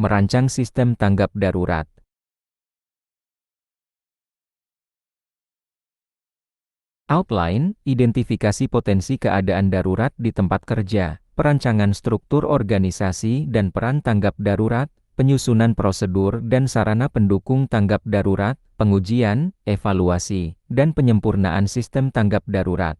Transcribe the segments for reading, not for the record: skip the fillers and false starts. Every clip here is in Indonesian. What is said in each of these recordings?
Merancang sistem tanggap darurat. Outline, identifikasi potensi keadaan darurat di tempat kerja, perancangan struktur organisasi dan peran tanggap darurat, penyusunan prosedur dan sarana pendukung tanggap darurat, pengujian, evaluasi, dan penyempurnaan sistem tanggap darurat.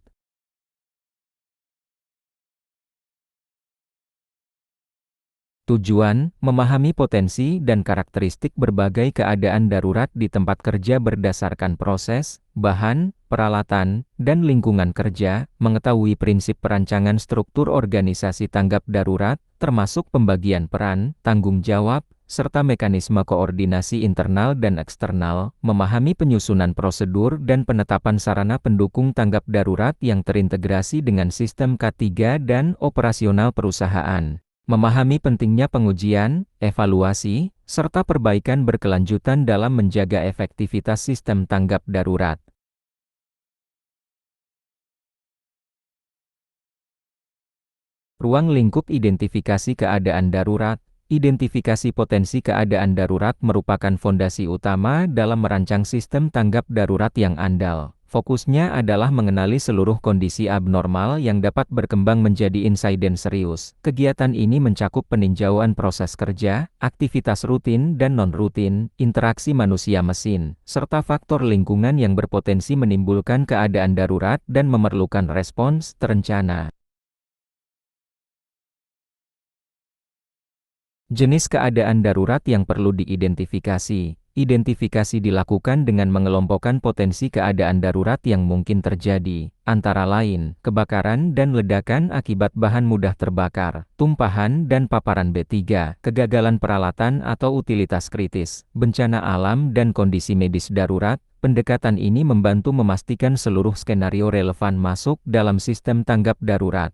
Tujuan, memahami potensi dan karakteristik berbagai keadaan darurat di tempat kerja berdasarkan proses, bahan, peralatan, dan lingkungan kerja, mengetahui prinsip perancangan struktur organisasi tanggap darurat, termasuk pembagian peran, tanggung jawab, serta mekanisme koordinasi internal dan eksternal, memahami penyusunan prosedur dan penetapan sarana pendukung tanggap darurat yang terintegrasi dengan sistem K3 dan operasional perusahaan. Memahami pentingnya pengujian, evaluasi, serta perbaikan berkelanjutan dalam menjaga efektivitas sistem tanggap darurat. Ruang lingkup identifikasi keadaan darurat. Identifikasi potensi keadaan darurat merupakan fondasi utama dalam merancang sistem tanggap darurat yang andal. Fokusnya adalah mengenali seluruh kondisi abnormal yang dapat berkembang menjadi insiden serius. Kegiatan ini mencakup peninjauan proses kerja, aktivitas rutin dan non-rutin, interaksi manusia-mesin, serta faktor lingkungan yang berpotensi menimbulkan keadaan darurat dan memerlukan respons terencana. Jenis keadaan darurat yang perlu diidentifikasi. Identifikasi dilakukan dengan mengelompokkan potensi keadaan darurat yang mungkin terjadi, antara lain, kebakaran dan ledakan akibat bahan mudah terbakar, tumpahan dan paparan B3, kegagalan peralatan atau utilitas kritis, bencana alam dan kondisi medis darurat. Pendekatan ini membantu memastikan seluruh skenario relevan masuk dalam sistem tanggap darurat.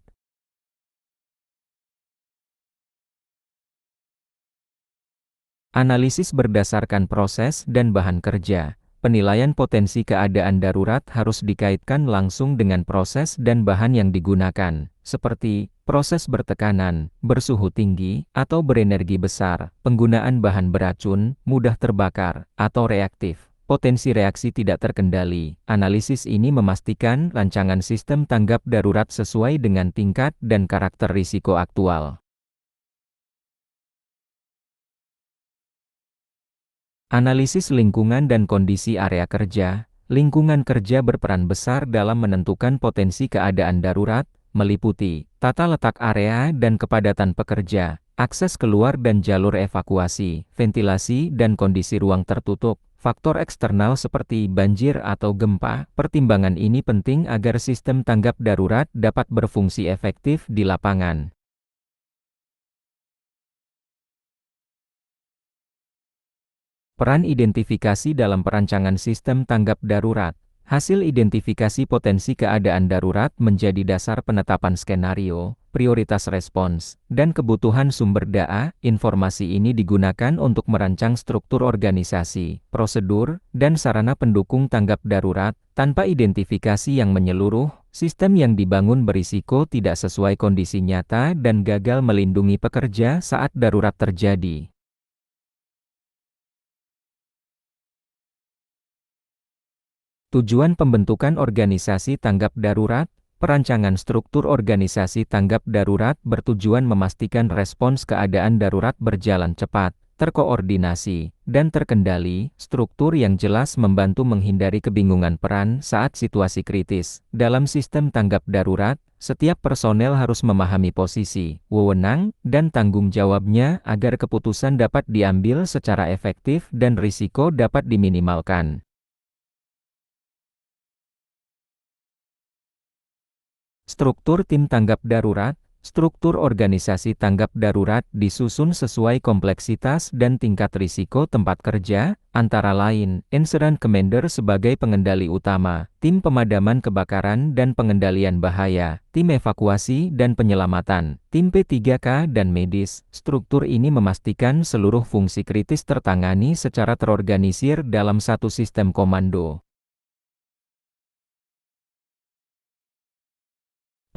Analisis berdasarkan proses dan bahan kerja. Penilaian potensi keadaan darurat harus dikaitkan langsung dengan proses dan bahan yang digunakan, seperti proses bertekanan, bersuhu tinggi, atau berenergi besar, penggunaan bahan beracun, mudah terbakar, atau reaktif. Potensi reaksi tidak terkendali. Analisis ini memastikan rancangan sistem tanggap darurat sesuai dengan tingkat dan karakter risiko aktual. Analisis lingkungan dan kondisi area kerja. Lingkungan kerja berperan besar dalam menentukan potensi keadaan darurat, meliputi tata letak area dan kepadatan pekerja, akses keluar dan jalur evakuasi, ventilasi dan kondisi ruang tertutup, faktor eksternal seperti banjir atau gempa. Pertimbangan ini penting agar sistem tanggap darurat dapat berfungsi efektif di lapangan. Peran identifikasi dalam perancangan sistem tanggap darurat. Hasil identifikasi potensi keadaan darurat menjadi dasar penetapan skenario, prioritas respons, dan kebutuhan sumber daya. Informasi ini digunakan untuk merancang struktur organisasi, prosedur, dan sarana pendukung tanggap darurat. Tanpa identifikasi yang menyeluruh, sistem yang dibangun berisiko tidak sesuai kondisi nyata dan gagal melindungi pekerja saat darurat terjadi. Tujuan pembentukan organisasi tanggap darurat. Perancangan struktur organisasi tanggap darurat bertujuan memastikan respons keadaan darurat berjalan cepat, terkoordinasi, dan terkendali. Struktur yang jelas membantu menghindari kebingungan peran saat situasi kritis. Dalam sistem tanggap darurat, setiap personel harus memahami posisi, wewenang, dan tanggung jawabnya agar keputusan dapat diambil secara efektif dan risiko dapat diminimalkan. Struktur tim tanggap darurat. Struktur organisasi tanggap darurat disusun sesuai kompleksitas dan tingkat risiko tempat kerja, antara lain, Incident Commander sebagai pengendali utama, tim pemadaman kebakaran dan pengendalian bahaya, tim evakuasi dan penyelamatan, tim P3K dan medis. Struktur ini memastikan seluruh fungsi kritis tertangani secara terorganisir dalam satu sistem komando.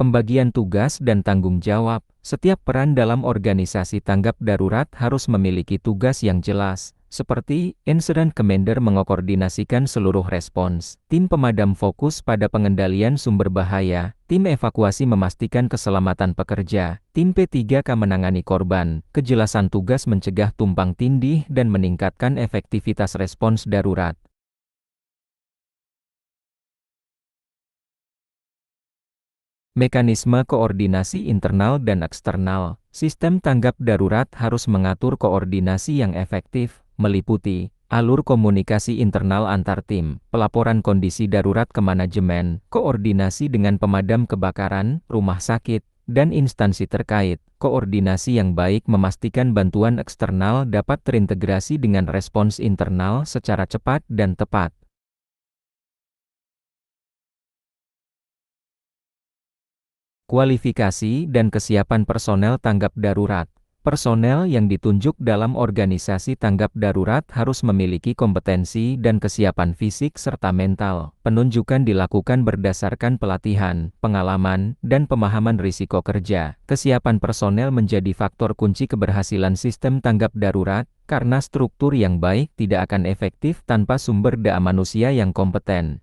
Pembagian tugas dan tanggung jawab. Setiap peran dalam organisasi tanggap darurat harus memiliki tugas yang jelas, seperti Incident Commander mengkoordinasikan seluruh respons, tim pemadam fokus pada pengendalian sumber bahaya, tim evakuasi memastikan keselamatan pekerja, tim P3K menangani korban, kejelasan tugas mencegah tumpang tindih dan meningkatkan efektivitas respons darurat. Mekanisme koordinasi internal dan eksternal. Sistem tanggap darurat harus mengatur koordinasi yang efektif, meliputi alur komunikasi internal antar tim, pelaporan kondisi darurat ke manajemen, koordinasi dengan pemadam kebakaran, rumah sakit, dan instansi terkait. Koordinasi yang baik memastikan bantuan eksternal dapat terintegrasi dengan respons internal secara cepat dan tepat. Kualifikasi dan kesiapan personel tanggap darurat. Personel yang ditunjuk dalam organisasi tanggap darurat harus memiliki kompetensi dan kesiapan fisik serta mental. Penunjukan dilakukan berdasarkan pelatihan, pengalaman, dan pemahaman risiko kerja. Kesiapan personel menjadi faktor kunci keberhasilan sistem tanggap darurat, karena struktur yang baik tidak akan efektif tanpa sumber daya manusia yang kompeten.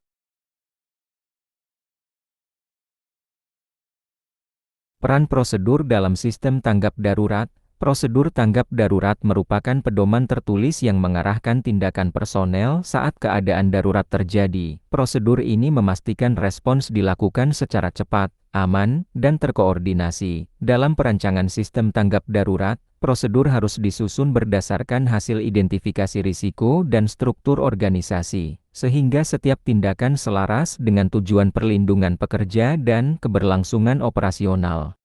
Peran prosedur dalam sistem tanggap darurat. Prosedur tanggap darurat merupakan pedoman tertulis yang mengarahkan tindakan personel saat keadaan darurat terjadi. Prosedur ini memastikan respons dilakukan secara cepat, aman, dan terkoordinasi. Dalam perancangan sistem tanggap darurat, prosedur harus disusun berdasarkan hasil identifikasi risiko dan struktur organisasi, sehingga setiap tindakan selaras dengan tujuan perlindungan pekerja dan keberlangsungan operasional.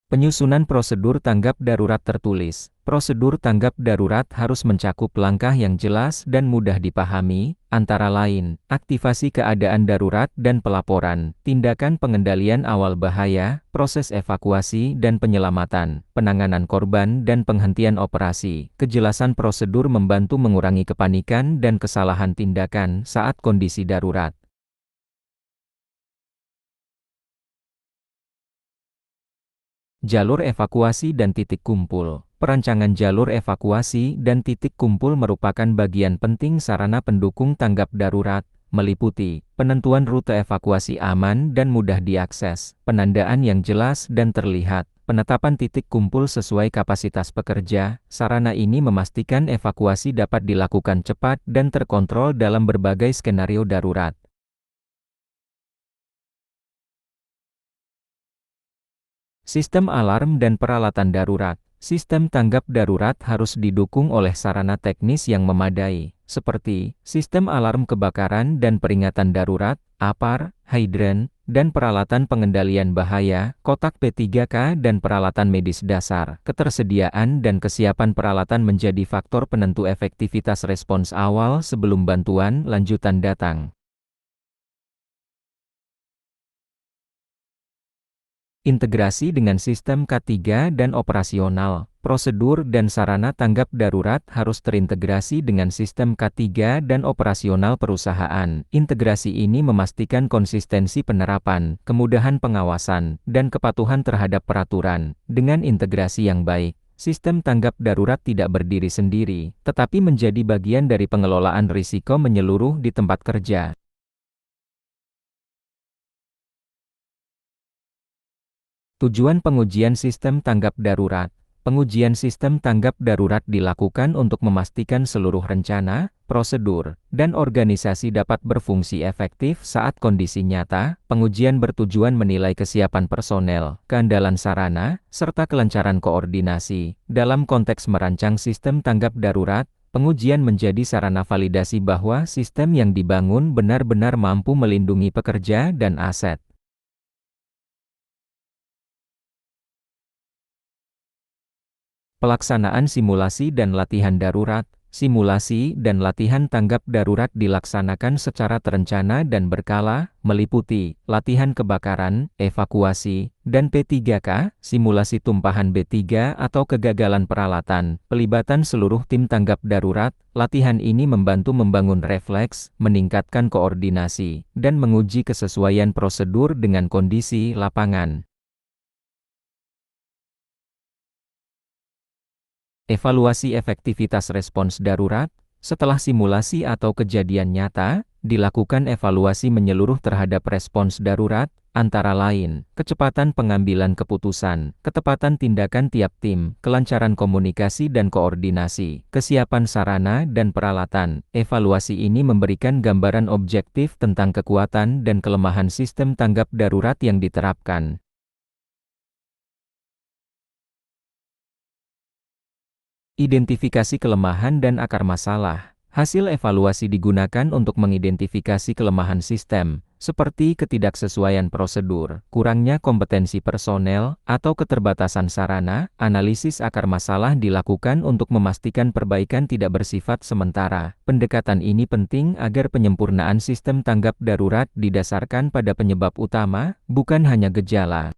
Penyusunan prosedur tanggap darurat tertulis. Prosedur tanggap darurat harus mencakup langkah yang jelas dan mudah dipahami, antara lain, aktivasi keadaan darurat dan pelaporan, tindakan pengendalian awal bahaya, proses evakuasi dan penyelamatan, penanganan korban dan penghentian operasi. Kejelasan prosedur membantu mengurangi kepanikan dan kesalahan tindakan saat kondisi darurat. Jalur evakuasi dan titik kumpul. Perancangan jalur evakuasi dan titik kumpul merupakan bagian penting sarana pendukung tanggap darurat, meliputi penentuan rute evakuasi aman dan mudah diakses, penandaan yang jelas dan terlihat, penetapan titik kumpul sesuai kapasitas pekerja. Sarana ini memastikan evakuasi dapat dilakukan cepat dan terkontrol dalam berbagai skenario darurat. Sistem alarm dan peralatan darurat. Sistem tanggap darurat harus didukung oleh sarana teknis yang memadai, seperti sistem alarm kebakaran dan peringatan darurat, APAR, hidran, dan peralatan pengendalian bahaya, kotak P3K dan peralatan medis dasar. Ketersediaan dan kesiapan peralatan menjadi faktor penentu efektivitas respons awal sebelum bantuan lanjutan datang. Integrasi dengan sistem K3 dan operasional. Prosedur dan sarana tanggap darurat harus terintegrasi dengan sistem K3 dan operasional perusahaan. Integrasi ini memastikan konsistensi penerapan, kemudahan pengawasan, dan kepatuhan terhadap peraturan. Dengan integrasi yang baik, sistem tanggap darurat tidak berdiri sendiri, tetapi menjadi bagian dari pengelolaan risiko menyeluruh di tempat kerja. Tujuan pengujian sistem tanggap darurat. Pengujian sistem tanggap darurat dilakukan untuk memastikan seluruh rencana, prosedur, dan organisasi dapat berfungsi efektif saat kondisi nyata. Pengujian bertujuan menilai kesiapan personel, keandalan sarana, serta kelancaran koordinasi. Dalam konteks merancang sistem tanggap darurat, pengujian menjadi sarana validasi bahwa sistem yang dibangun benar-benar mampu melindungi pekerja dan aset. Pelaksanaan simulasi dan latihan darurat. Simulasi dan latihan tanggap darurat dilaksanakan secara terencana dan berkala, meliputi latihan kebakaran, evakuasi, dan P3K, simulasi tumpahan B3 atau kegagalan peralatan, pelibatan seluruh tim tanggap darurat. Latihan ini membantu membangun refleks, meningkatkan koordinasi, dan menguji kesesuaian prosedur dengan kondisi lapangan. Evaluasi efektivitas respons darurat. Setelah simulasi atau kejadian nyata, dilakukan evaluasi menyeluruh terhadap respons darurat, antara lain, kecepatan pengambilan keputusan, ketepatan tindakan tiap tim, kelancaran komunikasi dan koordinasi, kesiapan sarana dan peralatan. Evaluasi ini memberikan gambaran objektif tentang kekuatan dan kelemahan sistem tanggap darurat yang diterapkan. Identifikasi kelemahan dan akar masalah. Hasil evaluasi digunakan untuk mengidentifikasi kelemahan sistem, seperti ketidaksesuaian prosedur, kurangnya kompetensi personel, atau keterbatasan sarana. Analisis akar masalah dilakukan untuk memastikan perbaikan tidak bersifat sementara. Pendekatan ini penting agar penyempurnaan sistem tanggap darurat didasarkan pada penyebab utama, bukan hanya gejala.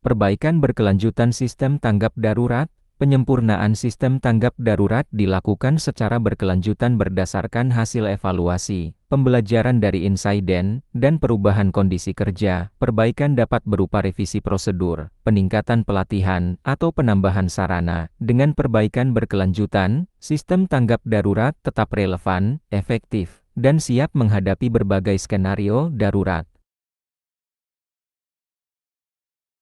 Perbaikan berkelanjutan sistem tanggap darurat. Penyempurnaan sistem tanggap darurat dilakukan secara berkelanjutan berdasarkan hasil evaluasi, pembelajaran dari insiden, dan perubahan kondisi kerja. Perbaikan dapat berupa revisi prosedur, peningkatan pelatihan, atau penambahan sarana. Dengan perbaikan berkelanjutan, sistem tanggap darurat tetap relevan, efektif, dan siap menghadapi berbagai skenario darurat.